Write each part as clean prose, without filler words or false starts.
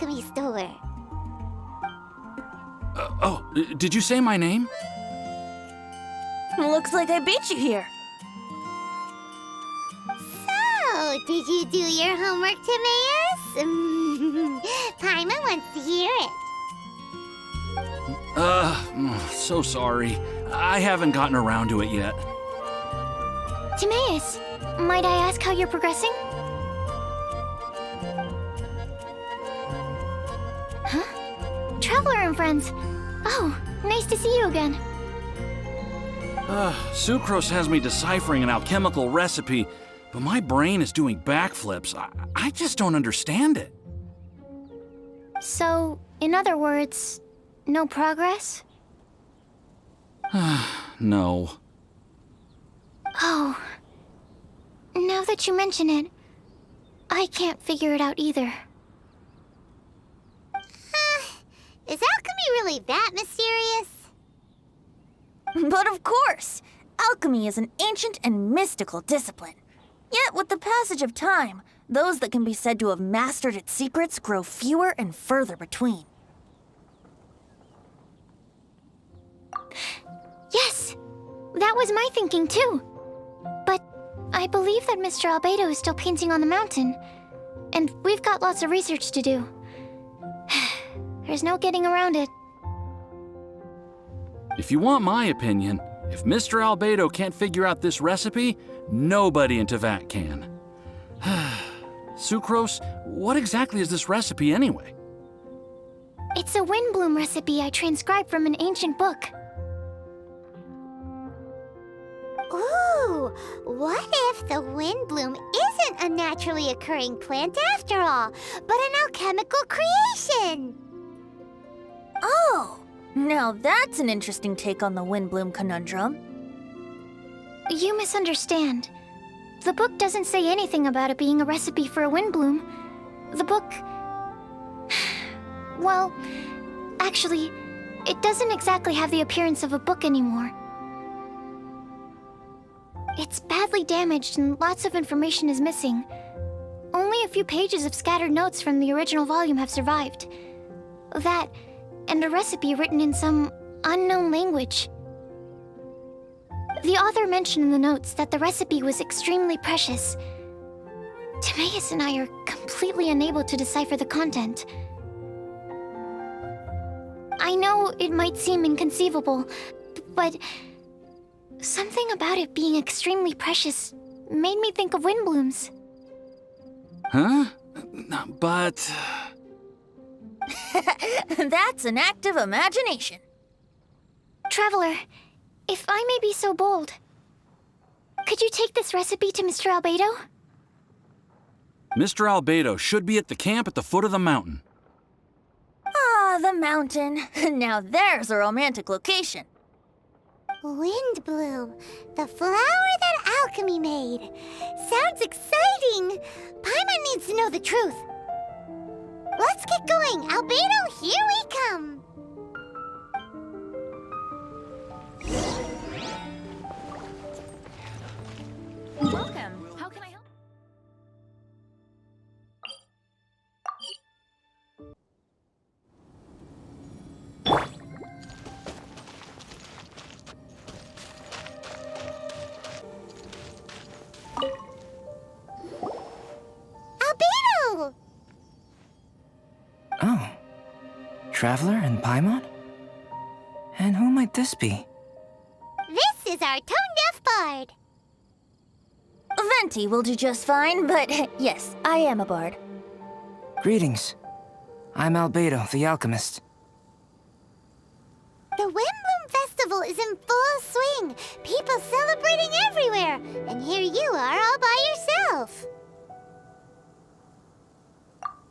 alchemy store. Did you say my name? Looks like I beat you here. So, did you do your homework, Timaeus? Paimon wants to hear it. So sorry. I haven't gotten around to it yet. Timaeus, might I ask how you're progressing? Huh? Traveler and friends. Oh, nice to see you again. Sucrose has me deciphering an alchemical recipe, but my brain is doing backflips. I just don't understand it. So, in other words, no progress? No. Oh. Now that you mention it, I can't figure it out either. Is alchemy really that mysterious? But of course! Alchemy is an ancient and mystical discipline. Yet, with the passage of time, those that can be said to have mastered its secrets grow fewer and further between. Yes! That was my thinking too. But I believe that Mr. Albedo is still painting on the mountain. And we've got lots of research to do. There's no getting around it. If you want my opinion, if Mr. Albedo can't figure out this recipe, nobody in Teyvat can. Sucrose, what exactly is this recipe anyway? It's a windbloom recipe I transcribed from an ancient book. Ooh, what if the windbloom isn't a naturally occurring plant after all, but an alchemical creation? Oh! Now that's an interesting take on the windbloom conundrum. You misunderstand. The book doesn't say anything about it being a recipe for a windbloom. The book... Well, actually, it doesn't exactly have the appearance of a book anymore. It's badly damaged and lots of information is missing. Only a few pages of scattered notes from the original volume have survived. That, and a recipe written in some unknown language. The author mentioned in the notes that the recipe was extremely precious. Timaeus and I are completely unable to decipher the content. I know it might seem inconceivable, but something about it being extremely precious made me think of windblooms. Huh? But... That's an act of imagination. Traveler, if I may be so bold, could you take this recipe to Mr. Albedo? Mr. Albedo should be at the camp at the foot of the mountain. Ah, the mountain. Now there's a romantic location. Windbloom, the flower that alchemy made. Sounds exciting. Paimon needs to know the truth. Let's get going. Albedo, here we come. Welcome. How can I help? Albedo! Oh. Traveler and Paimon? And who might this be? This is our tone-deaf bard. Venti will do just fine, but yes, I am a bard. Greetings. I'm Albedo, the alchemist. The Windbloom Festival is in full swing. People celebrating everywhere. And here you are all by yourself.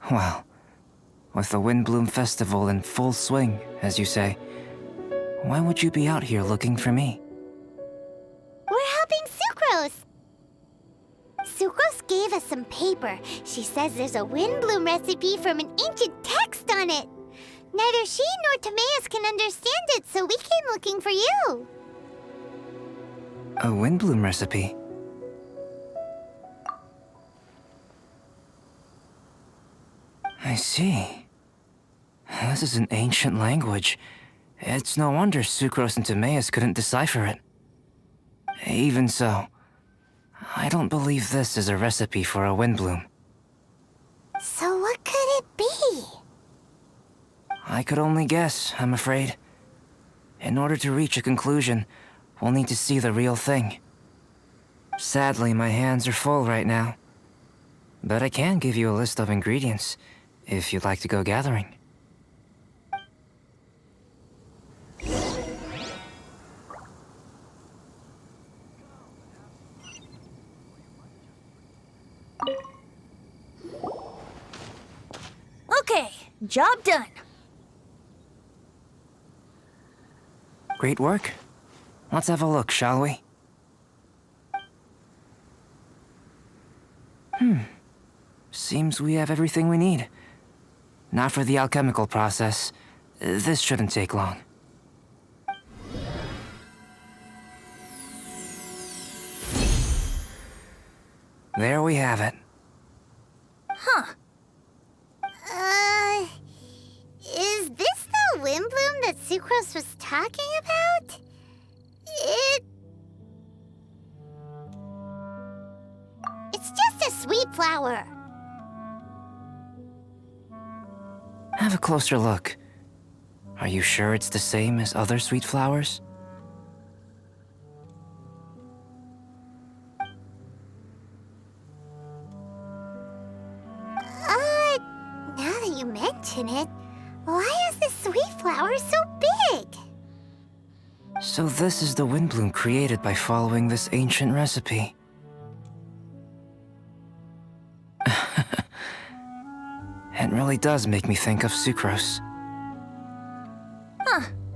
Well, with the Windbloom Festival in full swing, as you say, why would you be out here looking for me? We're helping Sucrose. Sucrose gave us some paper. She says there's a Windbloom recipe from an ancient text on it. Neither she nor Timaeus can understand it, so we came looking for you. A Windbloom recipe? I see. This is an ancient language. It's no wonder Sucrose and Timaeus couldn't decipher it. Even so, I don't believe this is a recipe for a windbloom. So what could it be? I could only guess, I'm afraid. In order to reach a conclusion, we'll need to see the real thing. Sadly, my hands are full right now. But I can give you a list of ingredients, if you'd like to go gathering. Okay, job done. Great work. Let's have a look, shall we? Seems we have everything we need. Now for the alchemical process. This shouldn't take long. There we have it. Is this the windbloom that Sucrose was talking about? It's just a sweet flower. Have a closer look. Are you sure it's the same as other sweet flowers? Now that you mention it, why is this sweet flower so big? So this is the windbloom created by following this ancient recipe. It really does make me think of Sucrose.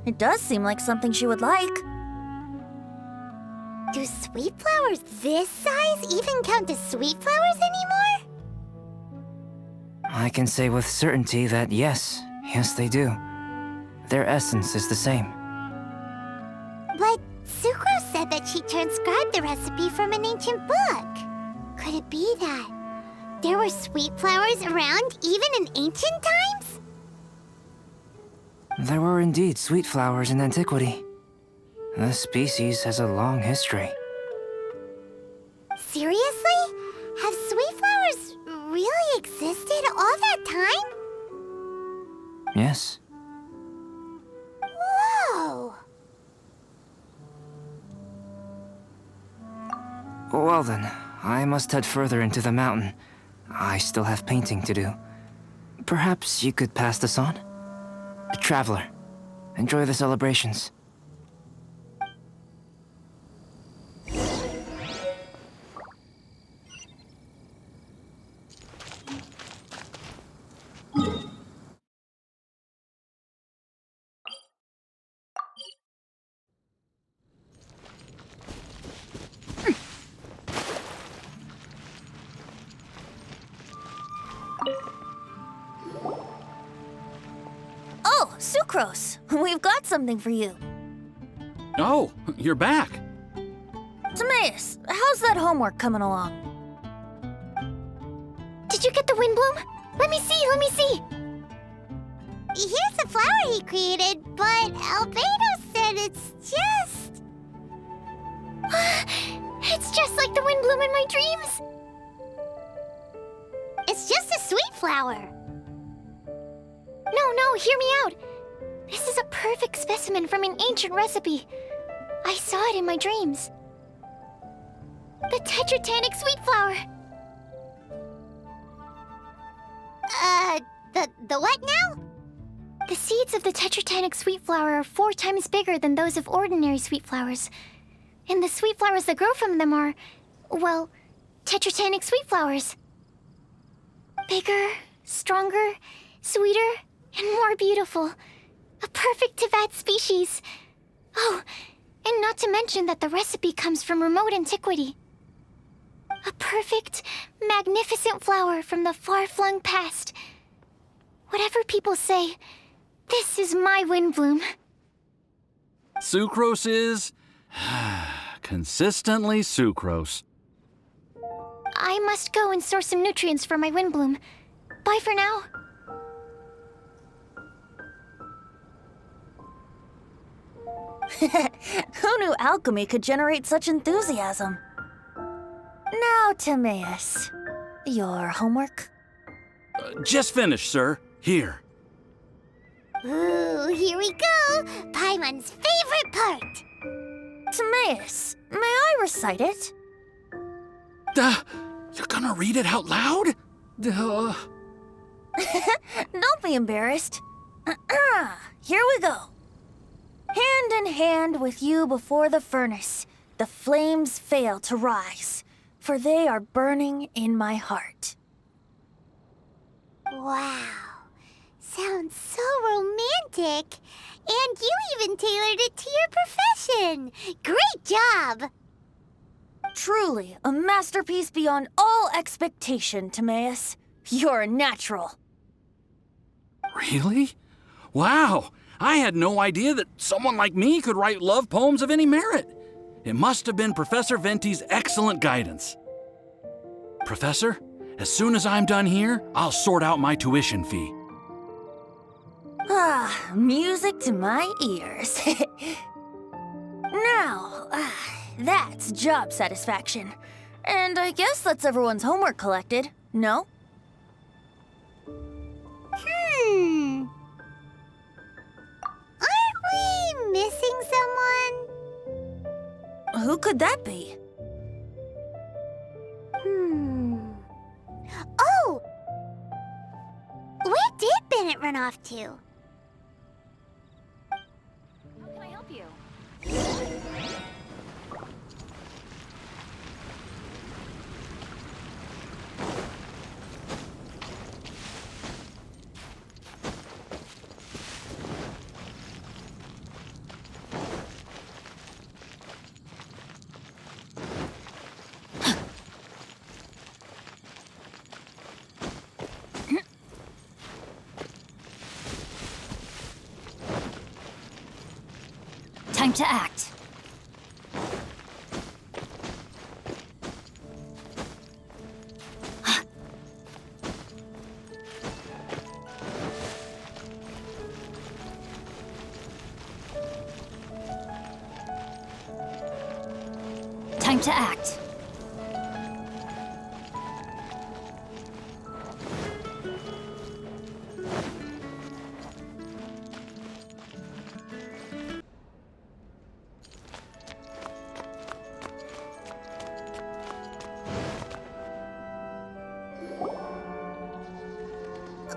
It does seem like something she would like. Do sweet flowers this size even count as sweet flowers anymore? I can say with certainty that yes, they do. Their essence is the same. But Sucrose said that she transcribed the recipe from an ancient book. Could it be that there were sweet flowers around even in ancient times? There were indeed sweet flowers in antiquity. This species has a long history. Seriously? Have sweet flowers really existed all that time? Yes. Whoa! Well then, I must head further into the mountain. I still have painting to do. Perhaps you could pass this on? Traveler, enjoy the celebrations. Oh, Sucrose, we've got something for you. Oh, you're back. Timaeus, how's that homework coming along? Did you get the windbloom? Let me see. Here's the flower he created, but Albedo said it's just... It's just like the windbloom in my dreams. It's just a sweet flower. No, hear me out. This is a perfect specimen from an ancient recipe. I saw it in my dreams. The tetratanic sweet flower. The what now? The seeds of the tetratanic sweet flower are 4 times bigger than those of ordinary sweet flowers. And the sweet flowers that grow from them are, well, tetratanic sweet flowers. Bigger, stronger, sweeter, and more beautiful. A perfect Tivat species. Oh, and not to mention that the recipe comes from remote antiquity. A perfect, magnificent flower from the far-flung past. Whatever people say, this is my windbloom. Sucrose is... consistently Sucrose. I must go and source some nutrients for my windbloom. Bye for now. Who knew alchemy could generate such enthusiasm? Now, Timaeus, your homework? Just finished, sir. Here. Ooh, here we go! Paimon's favorite part! Timaeus, may I recite it? You're gonna read it out loud? Don't be embarrassed. Here we go. Hand in hand with you before the furnace, the flames fail to rise, for they are burning in my heart. Wow. Sounds so romantic. And you even tailored it to your profession. Great job! Truly, a masterpiece beyond all expectation, Timaeus. You're a natural. Really? Wow! I had no idea that someone like me could write love poems of any merit. It must have been Professor Venti's excellent guidance. Professor, as soon as I'm done here, I'll sort out my tuition fee. Ah, music to my ears. Now, that's job satisfaction. And I guess that's everyone's homework collected, no? Aren't we missing someone? Who could that be? Oh! Where did Bennett run off to? How can I help you? Time to act. Time to act.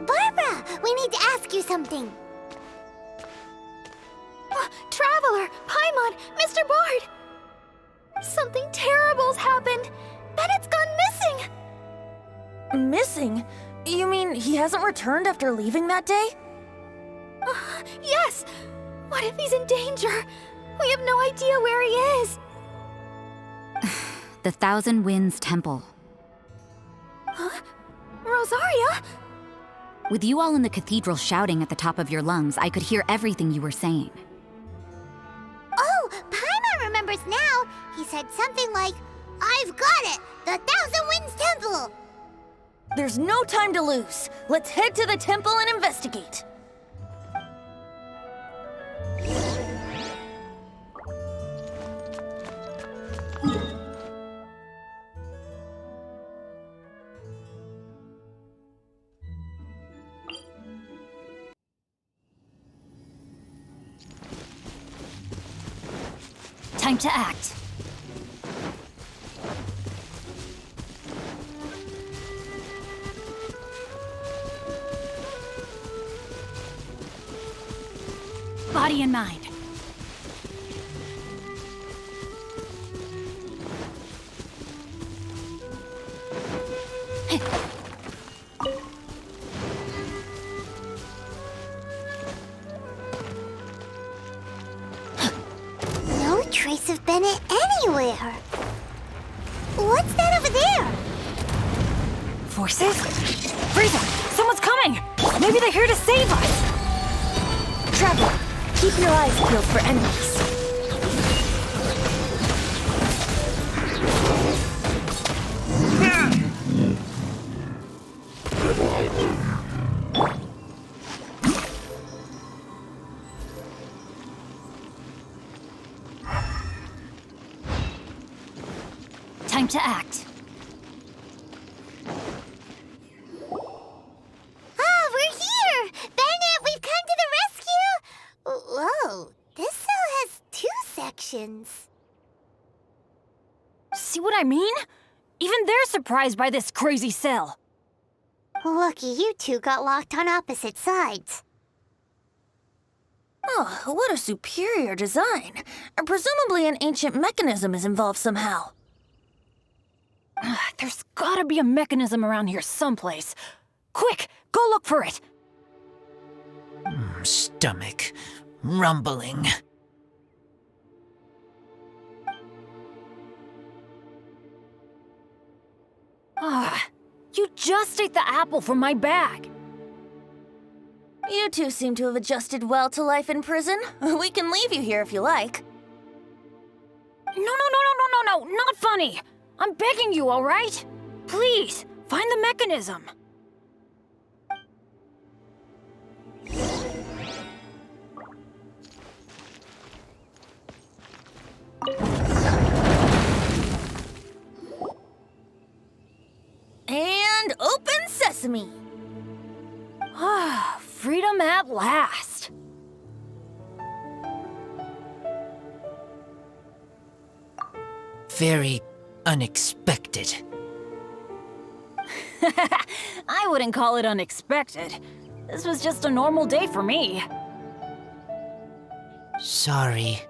Barbara, we need to ask you something. Traveler, Paimon, Mr. Bard! Something terrible's happened. Bennett's gone missing. Missing? You mean he hasn't returned after leaving that day? Yes. What if he's in danger? We have no idea where he is. The Thousand Winds Temple. Rosaria? With you all in the cathedral shouting at the top of your lungs, I could hear everything you were saying. Oh, Paimon remembers now. He said something like, "I've got it! The Thousand Winds Temple!" There's no time to lose. Let's head to the temple and investigate. Time to act. Body and mind. No trace of Bennett anywhere. What's that over there? Forces? Frieza! Someone's coming! Maybe they're here to save us! Traveler, keep your eyes peeled for enemies. time to act. Ah, we're here! Bennett, we've come to the rescue! Whoa, this cell has 2 sections. See what I mean? Even they're surprised by this crazy cell. Lucky you two got locked on opposite sides. Oh, what a superior design. Presumably an ancient mechanism is involved somehow. There's gotta be a mechanism around here someplace. Quick, go look for it. Stomach rumbling. You just ate the apple from my bag. You two seem to have adjusted well to life in prison. We can leave you here if you like. No, not funny. I'm begging you, all right? Please, find the mechanism. And open sesame. Freedom at last. Very unexpected. I wouldn't call it unexpected. This was just a normal day for me. Sorry.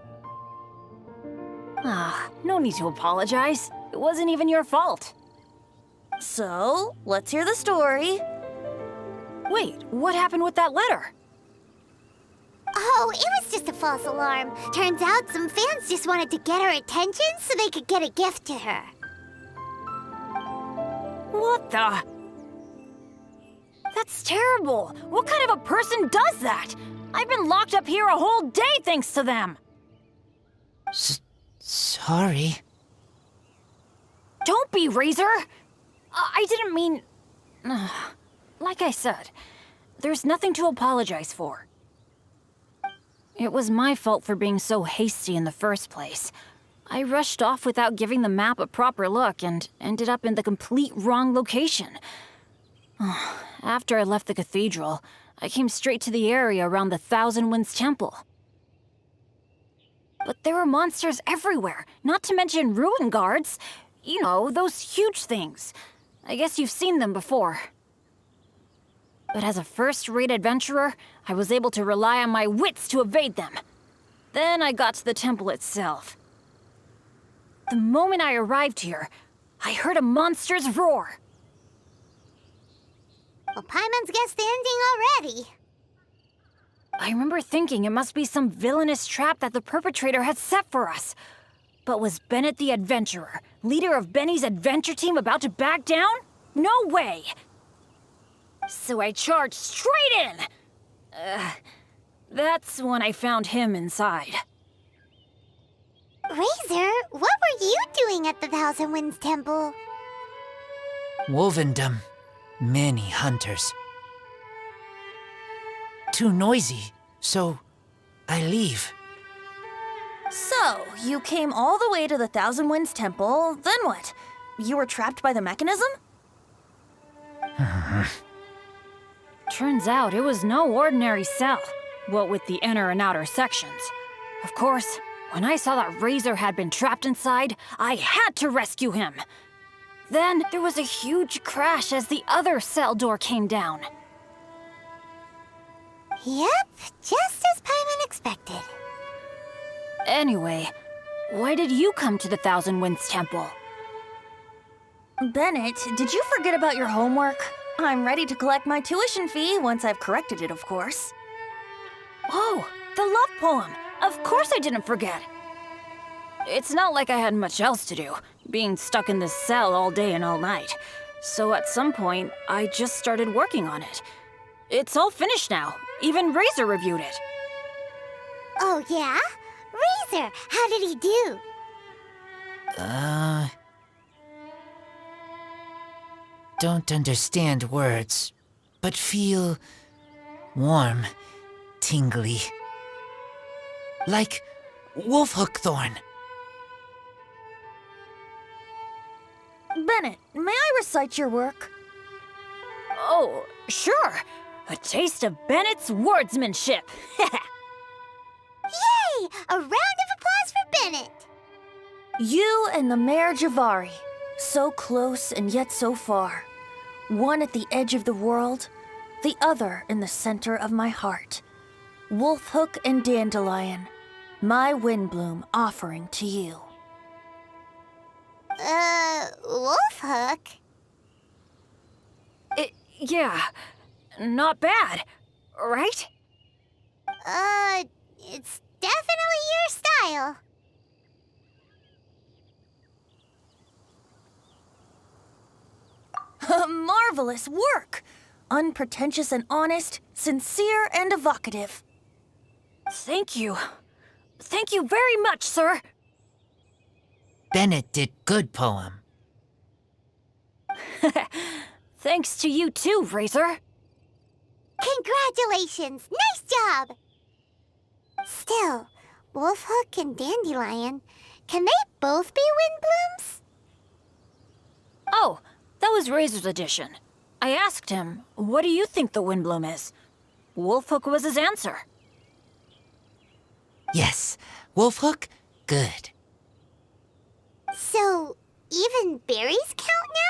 No need to apologize. It wasn't even your fault. So, let's hear the story. Wait, what happened with that letter? Oh, it was just a false alarm. Turns out some fans just wanted to get her attention so they could get a gift to her. What the? That's terrible. What kind of a person does that? I've been locked up here a whole day thanks to them. Sorry. Don't be, Razor. I didn't mean... Like I said, there's nothing to apologize for. It was my fault for being so hasty in the first place. I rushed off without giving the map a proper look and ended up in the complete wrong location. After I left the cathedral, I came straight to the area around the Thousand Winds Temple. But there were monsters everywhere, not to mention ruin guards. You know, those huge things. I guess you've seen them before. But as a first-rate adventurer, I was able to rely on my wits to evade them. Then I got to the temple itself. The moment I arrived here, I heard a monster's roar. Well, Paimon's guessed the ending already. I remember thinking it must be some villainous trap that the perpetrator had set for us. But was Bennett the adventurer, leader of Benny's adventure team, about to back down? No way! So I charged straight in! That's when I found him inside. Razor, what were you doing at the Thousand Winds Temple? Wolvendom. Many hunters. Too noisy, so I leave. So, you came all the way to the Thousand Winds Temple, then what? You were trapped by the mechanism? Turns out it was no ordinary cell, what with the inner and outer sections. Of course, when I saw that Razor had been trapped inside, I had to rescue him. Then there was a huge crash as the other cell door came down. Yep, just as Paimon expected. Anyway, why did you come to the Thousand Winds Temple? Bennett, did you forget about your homework? I'm ready to collect my tuition fee once I've corrected it, of course. Oh, the love poem! Of course I didn't forget! It's not like I had much else to do, being stuck in this cell all day and all night. So at some point, I just started working on it. It's all finished now. Even Razor reviewed it. Oh, yeah? Razor, how did he do? Don't understand words, but feel warm, tingly. Like wolf hook thorn. Bennett, may I recite your work? Oh, sure. A taste of Bennett's wordsmanship. Yay! A round of applause for Bennett! You and the Mayor Javari, so close and yet so far. One at the edge of the world, the other in the center of my heart. Wolfhook and Dandelion, my Windbloom offering to you. Wolfhook? Yeah, not bad, right? It's definitely your style. Marvelous work! Unpretentious and honest, sincere and evocative. Thank you. Thank you very much, sir. Bennett did good poem. Thanks to you too, Razor. Congratulations! Nice job! Still, Wolfhook and Dandelion, can they both be Windblooms? Oh, that was Razor's edition. I asked him, what do you think the Windbloom is? Wolfhook was his answer. Yes, Wolfhook, good. So, even berries count now?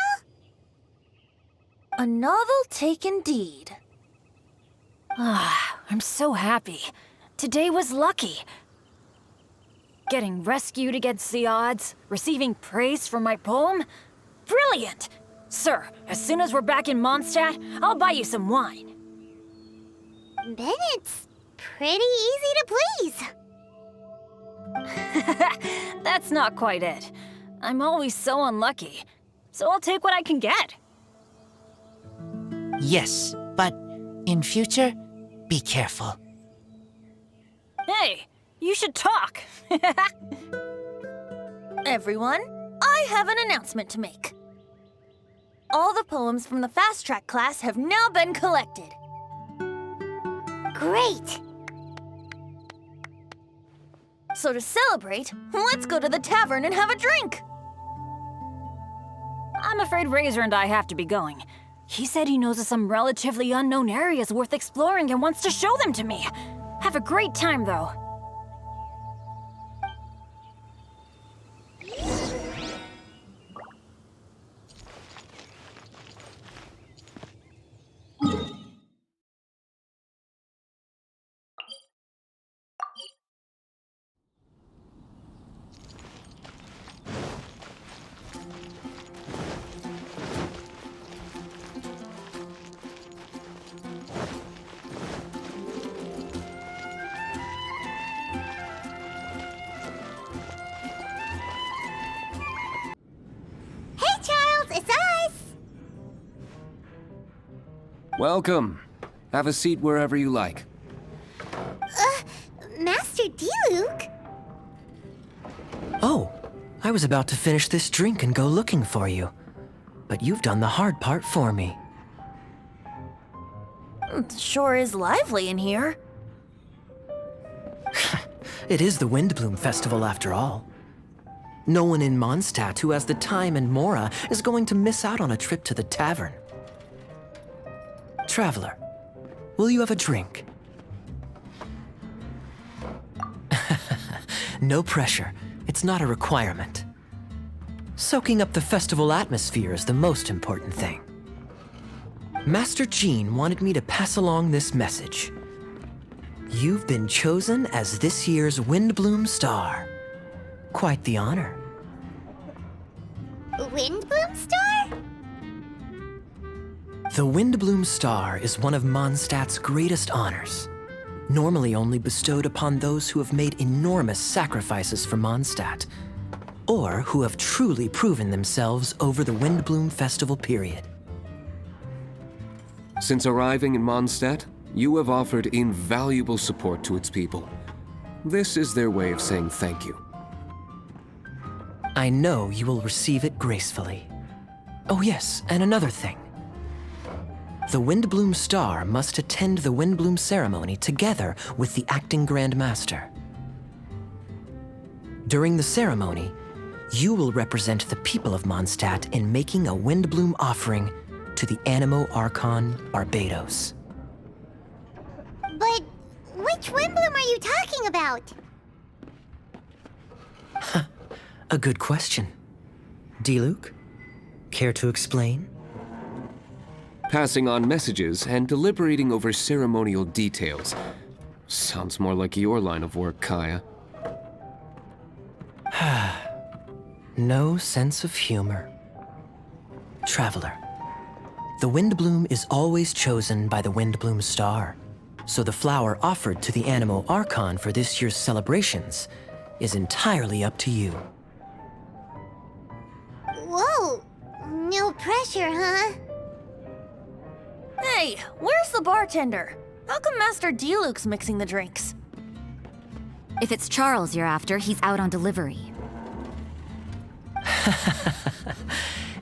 A novel take indeed. I'm so happy. Today was lucky. Getting rescued against the odds, receiving praise for my poem. Brilliant! Sir, as soon as we're back in Mondstadt, I'll buy you some wine. Bennett's pretty easy to please. That's not quite it. I'm always so unlucky, so I'll take what I can get. Yes, but in future, be careful. Hey, you should talk. Everyone, I have an announcement to make. All the poems from the Fast Track class have now been collected. Great! So to celebrate, let's go to the tavern and have a drink. I'm afraid Razor and I have to be going. He said he knows of some relatively unknown areas worth exploring and wants to show them to me. Have a great time, though. Hey, Charles, it's us! Welcome. Have a seat wherever you like. Master Diluc? Oh, I was about to finish this drink and go looking for you. But you've done the hard part for me. It sure is lively in here. It is the Windbloom Festival after all. No one in Mondstadt who has the time and mora is going to miss out on a trip to the tavern. Traveler, will you have a drink? No pressure. It's not a requirement. Soaking up the festival atmosphere is the most important thing. Master Jean wanted me to pass along this message. You've been chosen as this year's Windbloom Star. Quite the honor. Windbloom Star? The Windbloom Star is one of Mondstadt's greatest honors, normally only bestowed upon those who have made enormous sacrifices for Mondstadt, or who have truly proven themselves over the Windbloom Festival period. Since arriving in Mondstadt, you have offered invaluable support to its people. This is their way of saying thank you. I know you will receive it gracefully. Oh yes, and another thing. The Windbloom Star must attend the Windbloom ceremony together with the acting Grand Master. During the ceremony, you will represent the people of Mondstadt in making a Windbloom offering to the Animo Archon Barbados. But which Windbloom are you talking about? A good question. Diluc, care to explain? Passing on messages and deliberating over ceremonial details. Sounds more like your line of work, Kaya. No sense of humor. Traveler, the Windbloom is always chosen by the Windbloom star, so the flower offered to the Animo Archon for this year's celebrations is entirely up to you. Whoa, no pressure, huh? Hey, where's the bartender? How come Master Diluc's mixing the drinks? If it's Charles you're after, he's out on delivery.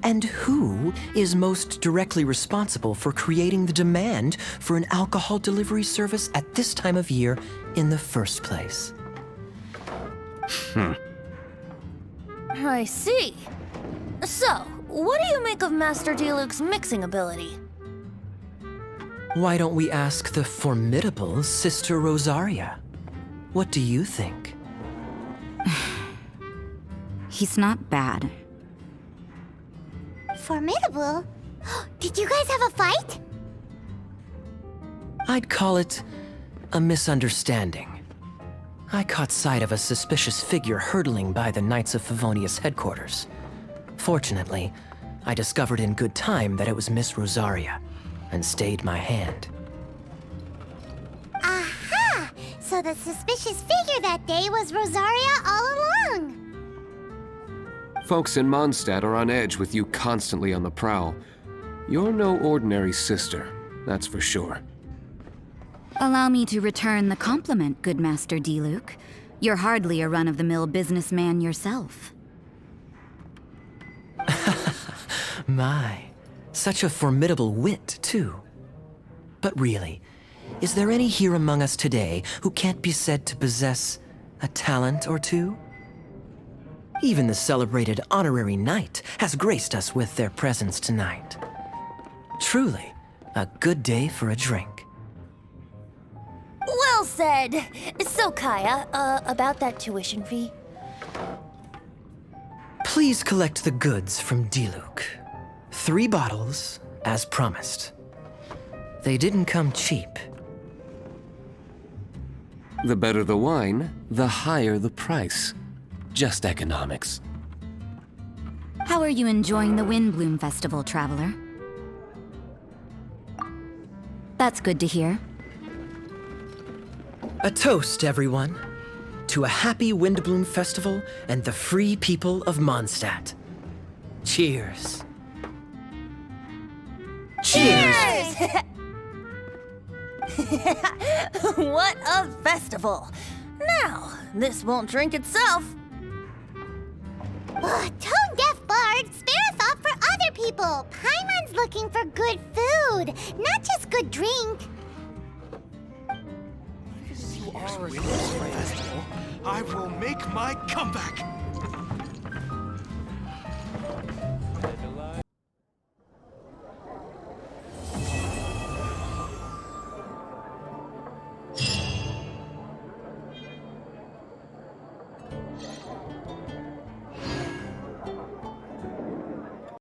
And who is most directly responsible for creating the demand for an alcohol delivery service at this time of year in the first place? I see. So, what do you make of Master Diluc's mixing ability? Why don't we ask the formidable Sister Rosaria? What do you think? He's not bad. Formidable? Did you guys have a fight? I'd call it a misunderstanding. I caught sight of a suspicious figure hurtling by the Knights of Favonius headquarters. Fortunately, I discovered in good time that it was Miss Rosaria, and stayed my hand. Aha! So the suspicious figure that day was Rosaria all along! Folks in Mondstadt are on edge with you constantly on the prowl. You're no ordinary sister, that's for sure. Allow me to return the compliment, good Master Diluc. You're hardly a run-of-the-mill businessman yourself. My, such a formidable wit, too. But really, is there any here among us today who can't be said to possess a talent or two? Even the celebrated honorary knight has graced us with their presence tonight. Truly, a good day for a drink. Well said! So, Kaya, about that tuition fee? Please collect the goods from Diluc. 3 bottles, as promised. They didn't come cheap. The better the wine, the higher the price. Just economics. How are you enjoying the Windbloom Festival, Traveler? That's good to hear. A toast, everyone, to a happy Windbloom Festival and the free people of Mondstadt. Cheers. Cheers! What a festival! Now, this won't drink itself. Tone-deaf bard, spare a thought for other people! Paimon's looking for good food, not just good drink. I will make my comeback!